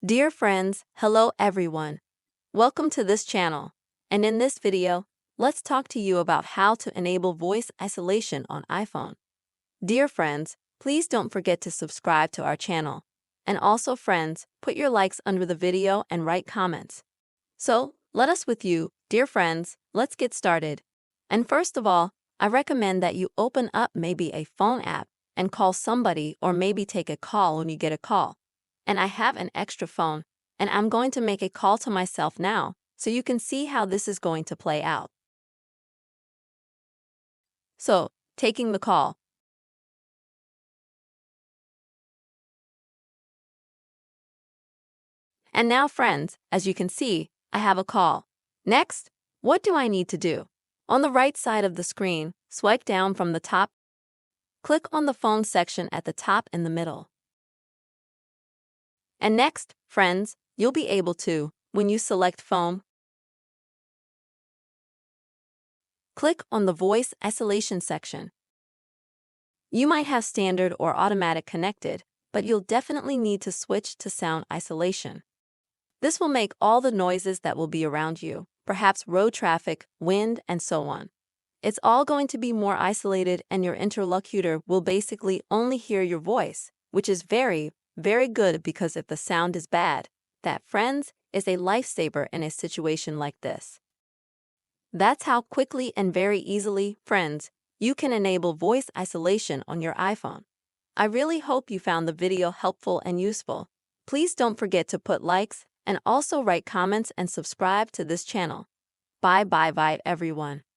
Dear friends, hello everyone. Welcome to this channel. And in this video, let's talk to you about how to enable voice isolation on iPhone. Dear friends, please don't forget to subscribe to our channel. And also friends, put your likes under the video and write comments. So, let us with you, dear friends, let's get started. And first of all, I recommend that you open up maybe a phone app and call somebody or maybe take a call when you get a call. And I have an extra phone, and I'm going to make a call to myself now so you can see how this is going to play out. So, taking the call. And now friends, as you can see, I have a call. Next, what do I need to do? On the right side of the screen, swipe down from the top. Click on the phone section at the top in the middle. And next, friends, you'll be able to, when you select phone, click on the voice isolation section. You might have standard or automatic connected, but you'll definitely need to switch to sound isolation. This will make all the noises that will be around you, perhaps road traffic, wind, and so on. It's all going to be more isolated and your interlocutor will basically only hear your voice, which is very good because if the sound is bad, that, friends, is a lifesaver in a situation like this. That's how quickly and very easily, friends, you can enable voice isolation on your iPhone. I really hope you found the video helpful and useful. Please don't forget to put likes and also write comments and subscribe to this channel. Bye everyone.